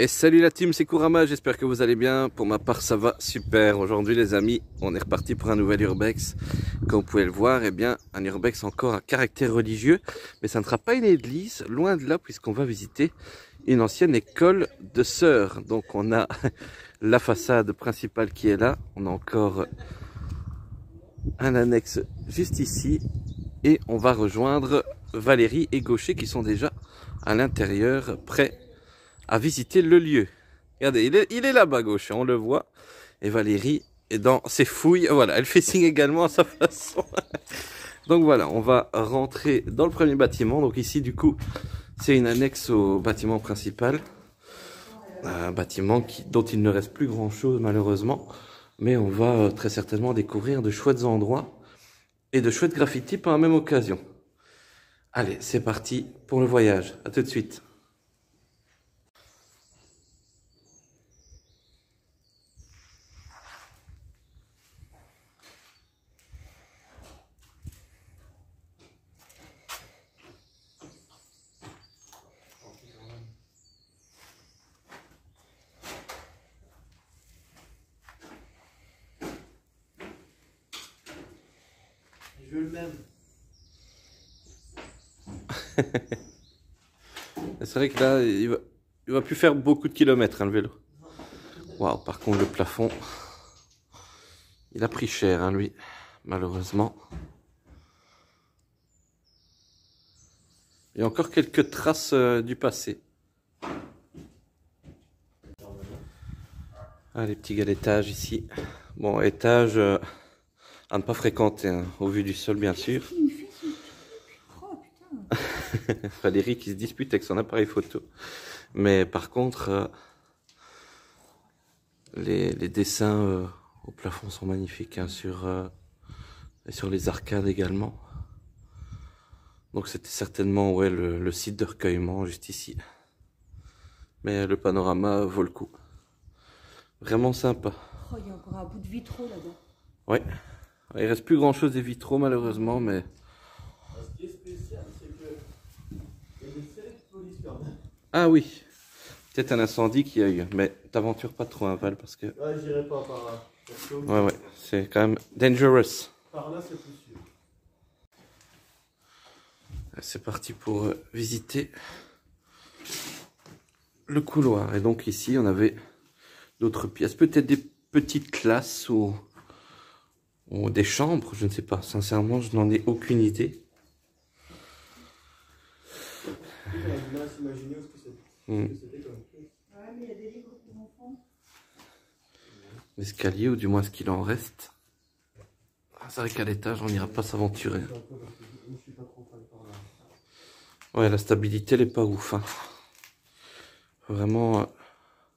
Et salut la team, c'est Kurama, j'espère que vous allez bien. Pour ma part, ça va super. Aujourd'hui les amis, on est reparti pour un nouvel urbex. Comme vous pouvez le voir, eh bien, un urbex encore à caractère religieux. Mais ça ne sera pas une église, loin de là, puisqu'on va visiter une ancienne école de sœurs. Donc on a la façade principale qui est là. On a encore un annexe juste ici. Et on va rejoindre Valérie et Gaucher qui sont déjà à l'intérieur, prêts à visiter le lieu. Regardez, il est là-bas, Gaucher, on le voit. Et Valérie est dans ses fouilles. Voilà, elle fait signe également à sa façon. Donc voilà, on va rentrer dans le premier bâtiment. Donc ici, du coup, c'est une annexe au bâtiment principal. Un bâtiment dont il ne reste plus grand-chose, malheureusement. Mais on va très certainement découvrir de chouettes endroits et de chouettes graffitis par la même occasion. Allez, c'est parti pour le voyage. À tout de suite. Je veux le même. C'est vrai que là, il va plus faire beaucoup de kilomètres, hein, le vélo. Waouh, par contre, le plafond, il a pris cher, hein, lui, malheureusement. Il y a encore quelques traces du passé. Ah, les petits galettages ici. Bon, étage à ne pas fréquenter, hein, au vu du sol, bien sûr. Valérie qui se dispute avec son appareil photo. Mais par contre, les dessins au plafond sont magnifiques, hein, et sur les arcades également. Donc c'était certainement ouais, le site de recueillement juste ici. Mais le panorama vaut le coup. Vraiment sympa. Oh, il y a encore un bout de vitraux là-bas. Ouais. Il reste plus grand chose des vitraux malheureusement, mais... Ce qui est spécial, c'est que il y a des scellés de police quand même. Ah oui. Peut-être un incendie qu'il y a eu. Mais t'aventures pas trop, hein, Val, parce que... Ouais, j'irai pas par là. Ouais, c'est quand même dangerous. Par là, c'est plus sûr. C'est parti pour visiter le couloir. Et donc ici, on avait d'autres pièces. Peut-être des petites classes ou des chambres, je ne sais pas. Sincèrement, je n'en ai aucune idée. On a du mal à s'imaginer ce que c'était comme chose. Ouais, mais il y a des livres pour enfants. L'escalier, ou du moins ce qu'il en reste. Ah, c'est vrai qu'à l'étage, on n'ira pas s'aventurer. Ouais, la stabilité, elle est pas ouf. Hein. Faut vraiment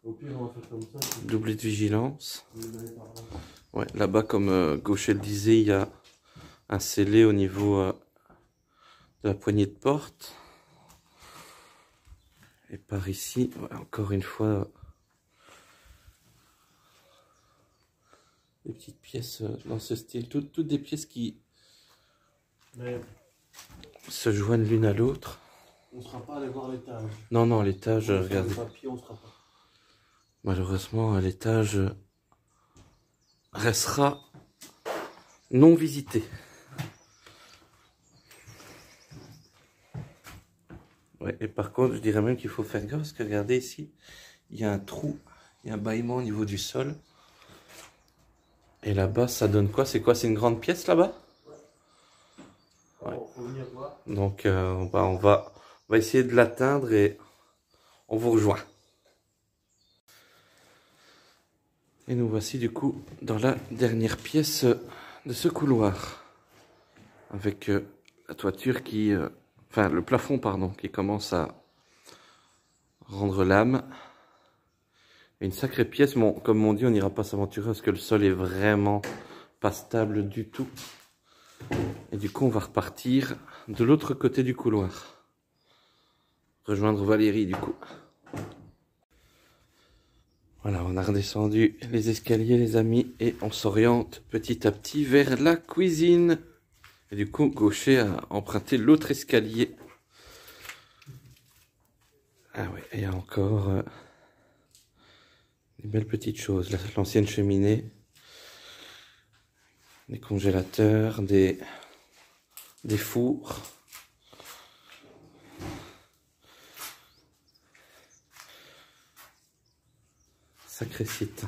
Au pire, on va faire comme ça. doubler de vigilance. Ouais, là-bas, comme Gaucher le disait, il y a un scellé au niveau de la poignée de porte. Et par ici, ouais, encore une fois, des petites pièces dans ce style. Toutes des pièces qui se joignent l'une à l'autre. On ne sera pas allé voir l'étage. Non, non, l'étage, regardez. Papier, on sera pas. Malheureusement, l'étage restera non visité. Ouais, et par contre, je dirais même qu'il faut faire gaffe parce que regardez ici, il y a un trou, il y a un bâillement au niveau du sol. Et là-bas, ça donne quoi? C'est quoi? C'est une grande pièce là-bas? Ouais. Faut venir voir. Donc, on va essayer de l'atteindre et on vous rejoint. Et nous voici du coup dans la dernière pièce de ce couloir. Avec la toiture qui... enfin, le plafond, pardon, qui commence à rendre l'âme. Une sacrée pièce. Bon, comme on dit, on n'ira pas s'aventurer parce que le sol est vraiment pas stable du tout. Et du coup, on va repartir de l'autre côté du couloir. Rejoindre Valérie, du coup. Voilà, on a redescendu les escaliers, les amis, et on s'oriente petit à petit vers la cuisine. Et du coup, Gaucher a emprunté l'autre escalier. Ah ouais, il y a encore Des belles petites choses. L'ancienne cheminée. Des congélateurs, des fours. Sacré site.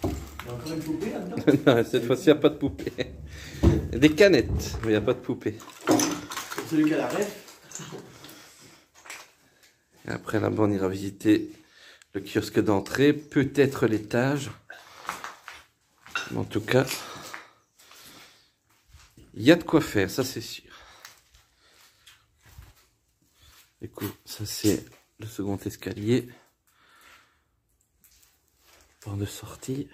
Il y a encore une poupée là-dedans? Non, cette fois-ci, il n'y a pas de poupée. Des canettes, mais il n'y a pas de poupée. C'est celui qui a la ref. Et après, là-bas, on ira visiter le kiosque d'entrée, peut-être l'étage. Mais en tout cas, il y a de quoi faire, ça c'est sûr. Du coup, ça c'est le second escalier. Porte de sortie.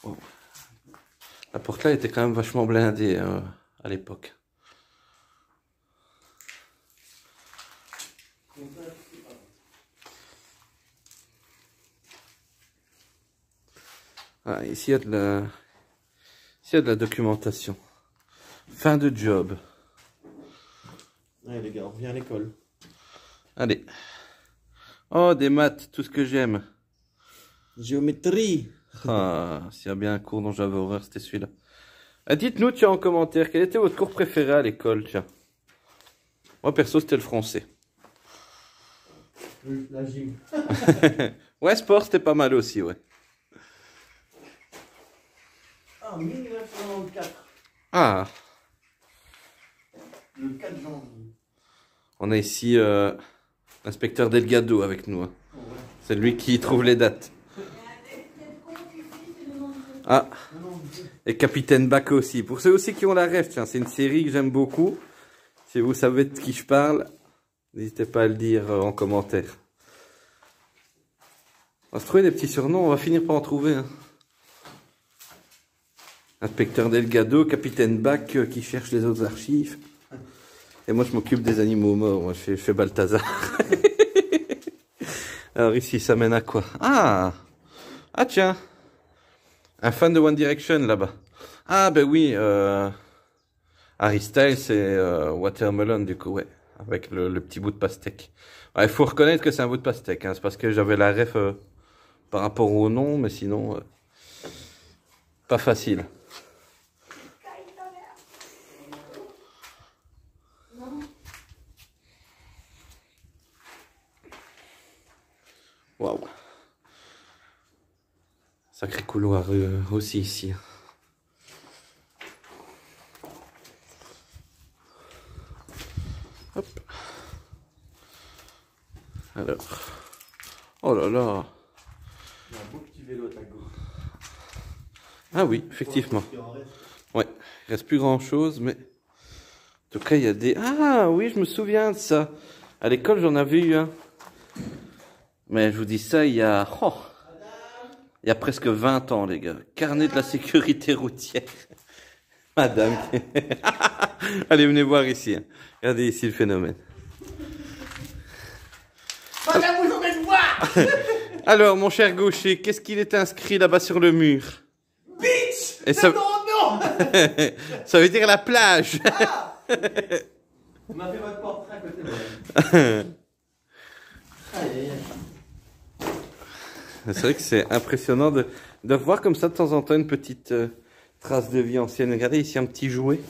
Bon. La porte là était quand même vachement blindée à l'époque. Ah, ici il y a de la documentation. Fin de job. Ouais les gars, on revient à l'école. Allez. Oh, des maths, tout ce que j'aime. Géométrie. Ah, s'il y a bien un cours dont j'avais horreur, c'était celui-là. Ah, dites-nous, tiens, en commentaire, quel était votre cours préféré à l'école, tiens. Moi, perso, c'était le français. La gym. Ouais, sport, c'était pas mal aussi, ouais. Ah, 1994. Ah, Le 4 janvier. on a ici l'inspecteur Delgado avec nous. Hein. Oh, ouais. C'est lui qui trouve les dates. Ah, et Capitaine Bac aussi. Pour ceux aussi qui ont la rêve, tiens, c'est une série que j'aime beaucoup. Si vous savez de qui je parle, n'hésitez pas à le dire en commentaire. On va se trouver des petits surnoms, on va finir par en trouver. Hein. Inspecteur Delgado, Capitaine Bac qui cherche les autres archives. Et moi je m'occupe des animaux morts, moi je fais Balthazar. Alors ici ça mène à quoi? Ah tiens, un fan de One Direction là-bas. Ah ben oui, Harry Styles et Watermelon du coup, ouais. Avec le petit bout de pastèque. Il faut reconnaître que c'est un bout de pastèque, hein. C'est parce que j'avais la ref par rapport au nom, mais sinon, pas facile. Waouh. Sacré couloir aussi ici. Hop. Alors. Oh là là. Il y a un beau petit vélo à ta gauche. Ah oui, effectivement. Ouais, il reste plus grand chose, mais en tout cas il y a des... Ah oui, je me souviens de ça. À l'école j'en avais eu un. Mais je vous dis ça il y a... Oh, il y a presque 20 ans les gars. Carnet de la sécurité routière. Madame. Allez, venez voir ici. Hein. Regardez ici le phénomène. Madame, vous en êtes voir. Alors mon cher gaucher, qu'est-ce qu'il est inscrit là-bas sur le mur? Bitch. Et ça... Non. Ça veut dire la plage. On m'a fait votre portrait à côté de moi. Allez. C'est vrai que c'est impressionnant de voir comme ça de temps en temps une petite trace de vie ancienne. Regardez ici un petit jouet.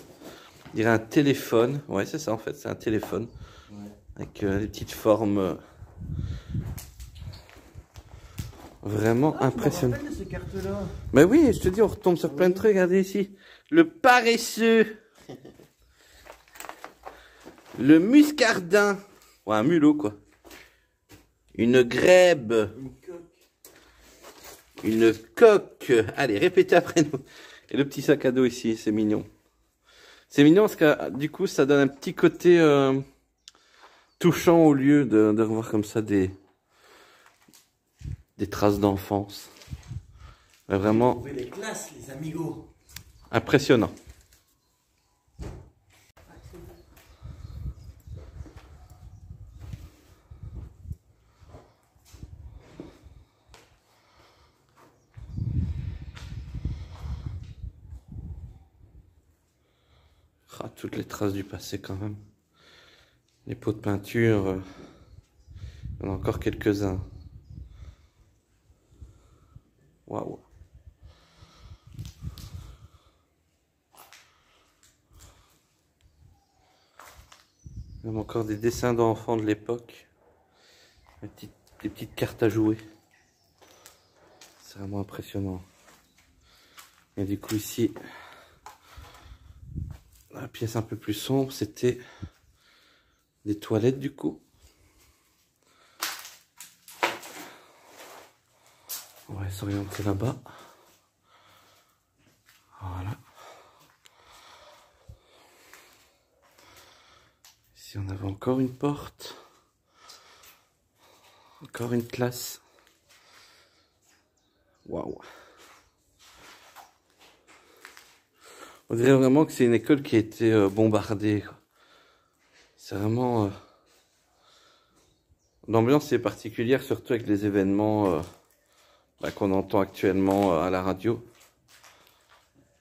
On dirait un téléphone. Ouais, c'est ça en fait, c'est un téléphone. Ouais. Avec des petites formes vraiment impressionnantes. Je me rappelle de ces cartes-là. Mais oui, je te dis, on retombe sur plein de trucs. Regardez ici. Le paresseux. Le muscardin. Ouais, un mulot quoi. Une grèbe. Une coque. Une coque. Allez, répétez après nous. Et le petit sac à dos ici, c'est mignon. C'est mignon parce que du coup, ça donne un petit côté touchant au lieu de revoir comme ça des traces d'enfance. Vraiment Vous trouvez les classes, les amigos. impressionnant. Ah, toutes les traces du passé quand même. Les pots de peinture, il y en a encore quelques-uns. Waouh. Même encore des dessins d'enfants de l'époque. Des petites cartes à jouer. C'est vraiment impressionnant. Et du coup ici, la pièce un peu plus sombre, c'était des toilettes du coup. On va s'orienter là-bas. Voilà. Ici on avait encore une porte. Encore une classe. Waouh. On dirait vraiment que c'est une école qui a été bombardée. C'est vraiment... L'ambiance est particulière, surtout avec les événements qu'on entend actuellement à la radio.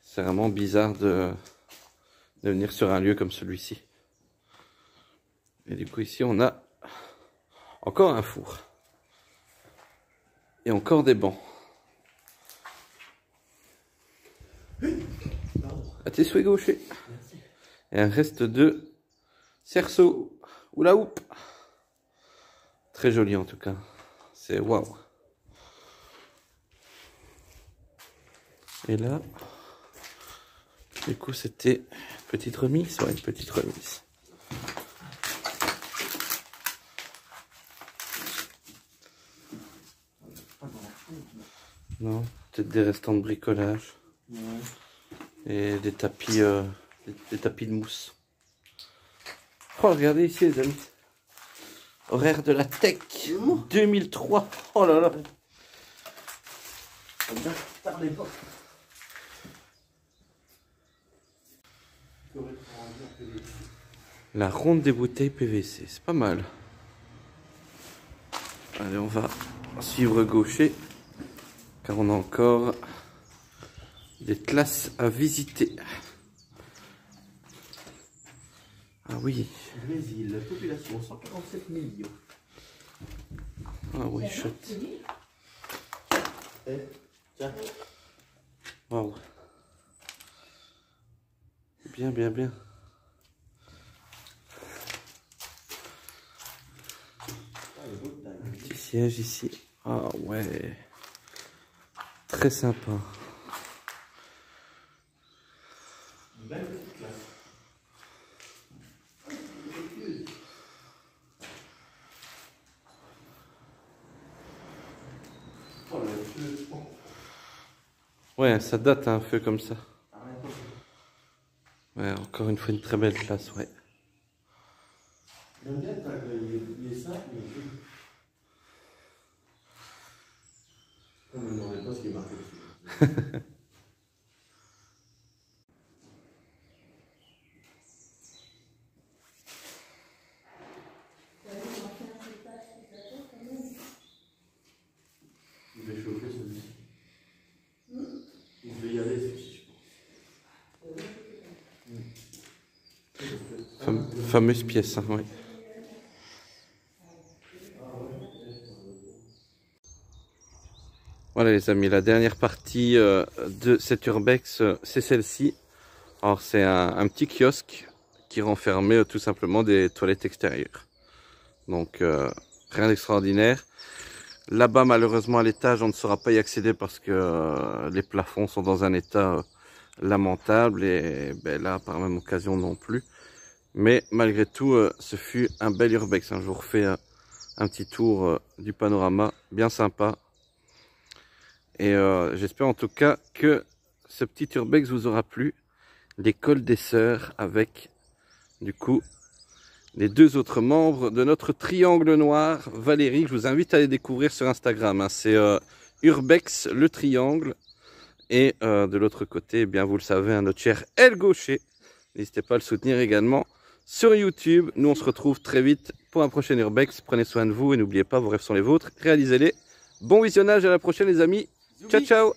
C'est vraiment bizarre de venir sur un lieu comme celui-ci. Et du coup ici on a encore un four. Et encore des bancs. À tes souhaits gauchers. Et un reste de cerceau. Ou la houppe. Très joli en tout cas. C'est waouh. Et là, du coup c'était une petite remise. Ouais, une petite remise. Non, peut-être des restants de bricolage. Ouais. Et des tapis de mousse. Oh, regardez ici les amis. Horaire de la tech 2003. Oh là là. La ronde des bouteilles PVC, c'est pas mal. Allez, on va suivre gaucher. Car on a encore des classes à visiter. Ah oui. Brésil, la population 147 millions. Ah oui, chouette. Tiens. Waouh. Bien, bien, bien. Un petit siège ici. Ah ouais. Très sympa. Belle petite classe. Ouais, ça date un feu comme ça. Ouais, encore une fois une très belle classe, ouais. J'aime bien les simples, mais on ne me demandait pas ce qui est marqué dessus. Il va chauffer celui-ci. Il va y aller celui-ci, je pense. Fameuse pièce, hein, ouais. Voilà les amis, la dernière partie de cet urbex, c'est celle-ci. Alors c'est un petit kiosque qui renfermait tout simplement des toilettes extérieures. Donc rien d'extraordinaire. Là-bas malheureusement à l'étage on ne saura pas y accéder parce que les plafonds sont dans un état lamentable. Et ben, là par même occasion non plus. Mais malgré tout ce fut un bel urbex. Je vous refais un petit tour du panorama bien sympa. Et j'espère en tout cas que ce petit urbex vous aura plu. L'école des sœurs avec du coup les deux autres membres de notre triangle noir. Valérie, je vous invite à les découvrir sur Instagram. Hein. C'est Urbex le triangle. Et de l'autre côté, eh bien vous le savez, hein, notre cher El Gaucher. N'hésitez pas à le soutenir également sur YouTube. Nous on se retrouve très vite pour un prochain urbex. Prenez soin de vous et n'oubliez pas, vos rêves sont les vôtres. Réalisez-les. Bon visionnage, à la prochaine les amis. Ciao ciao.